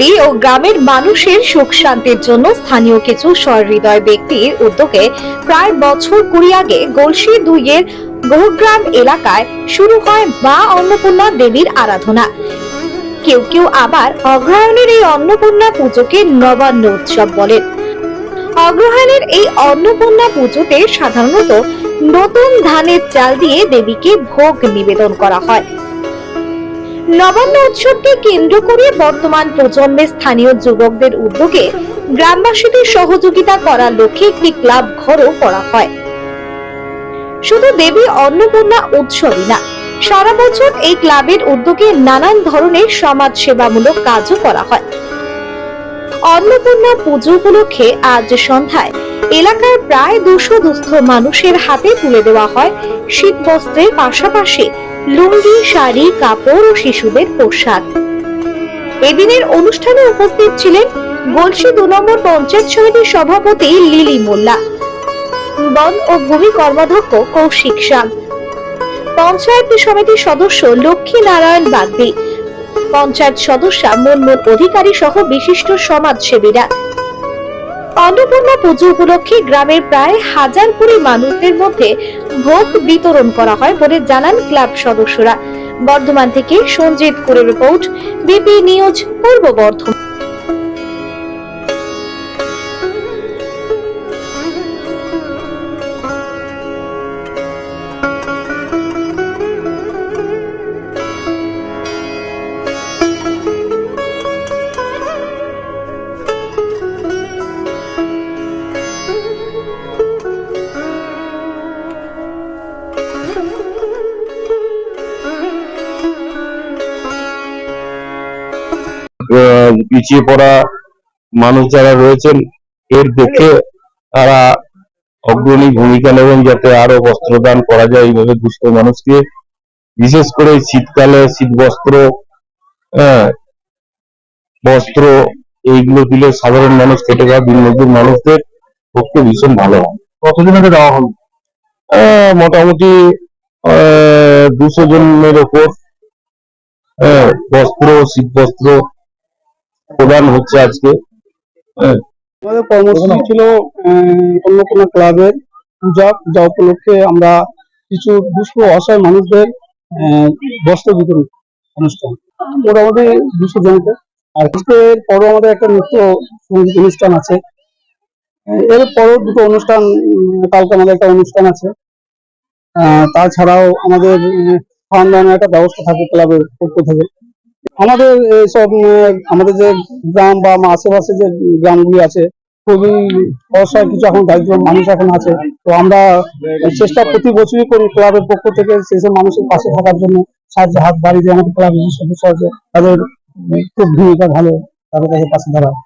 উন্নতি ও গ্রামের মানুষের সুখ শান্তির জন্য স্থানীয় কিছু সহৃদয় ব্যক্তির উদ্যোগে প্রায় বছর 20 আগে গলসি 2 এর বহুগ্রাম এলাকায় শুরু হয় মা অন্নপূর্ণা দেবীর আরাধনা। কেউ কেউ আবার অগ্রহায়ণের এই অন্নপূর্ণা পুজোকে নবান্ন উৎসব বলেন। অগ্রহায়ণের এই অন্নপূর্ণা পুজোতে সাধারণত নতুন ধানের চাল দিয়ে দেবীকে ভোগ নিবেদন করা হয়। নবান্ন উৎসবকে কেন্দ্র করে বর্তমান প্রজন্মের স্থানীয় যুবকদের উদ্যোগে গ্রামবাসীদের সহযোগিতা করার লক্ষ্যে একটি ক্লাব ঘরও করা হয়। শুধু দেবী অন্নপূর্ণা উৎসবই না, সারা বছর এই ক্লাবের উদ্যোগে নানান ধরনের সমাজ সেবামূলক কাজও করা হয়। অন্নপূর্ণা পুজো উপলক্ষে আজ সন্ধ্যায় এলাকার প্রায় 200 দুস্থ মানুষের হাতে তুলে দেওয়া হয় শীত বস্ত্রের পাশাপাশি লুঙ্গি, শাড়ি, কাপড় ও শিশুদের পোশাক। এদিনের অনুষ্ঠানে উপস্থিত ছিলেন গলসি 2 নম্বর পঞ্চায়েত সমিতির সভাপতি লিলি মোল্লা, বন ও ভূমি কর্মাধ্যক্ষ কৌশিক শাহ, পঞ্চায়েত সমিতির সদস্য লক্ষ্মী নারায়ণ বাগদি, পঞ্চায়েত সদস্য মনমোহন অধিকারী সহ বিশিষ্ট সমাজসেবীরা। অন্নপূর্ণা পুজো উপলক্ষে গ্রামের প্রায় 1000 কুড়ি মানুষদের মধ্যে ভোগ বিতরণ করা হয় বলে জানান ক্লাব সদস্যরা। বর্ধমান থেকে সঞ্জিত কুরের রিপোর্ট, বিপি নিউজ, পূর্ব বর্ধমান। পিছিয়ে পড়া মানুষ যারা রয়েছেন এর দেখে তারা অগ্রণী ভূমিকা নেবেন যাতে আরো বস্ত্রদান করা যায় এইভাবে দুস্থ মানুষকে, বিশেষ করে শীতকালে শীত বস্ত্র বস্ত্র এইগুলো দিলে সাধারণ মানুষ খেটে খাওয়া দিনমজুর মানুষদের পক্ষে ভীষণ ভালো হয়। কতদিন আগে দেওয়া হলো? মোটামুটি 200 জনের ওপর বস্ত্র, শীত বস্ত্র প্রদান হচ্ছে আজকে। আমাদের কর্মসূচি ছিল অন্নপূর্ণা ক্লাবের পূজা উপলক্ষে আমরা কিছু দুস্থ অসহায় মানুষদের বস্ত্র বিতরণ অনুষ্ঠান, মোটামুটি 200 জনকে। আর আজকের পরও আমাদের একটা নৃত্য সঙ্গীত অনুষ্ঠান আছে। এর পরও 2টো অনুষ্ঠান, কালকে আমাদের একটা অনুষ্ঠান আছে। তাছাড়াও আমাদের খাওয়ান দাওয়ানোর একটা ব্যবস্থা থাকে ক্লাবের পক্ষ থেকে। আমাদের সব আমাদের যে গ্রাম বা আশেপাশে যে গ্রামগুলি আছে খুবই অসহায় কিছু এখন দারিদ্র মানুষ এখন আছে, তো আমরা চেষ্টা প্রতি বছরই করি ক্লাবের পক্ষ থেকে সেসব মানুষের পাশে থাকার জন্য, সাহায্য হাত বাড়িয়ে দিয়ে আমাদের ক্লাবের যে সদস্য আছে তাদের খুব ভূমিকা ভালো, তাদের কাছে পাশে দাঁড়ায়।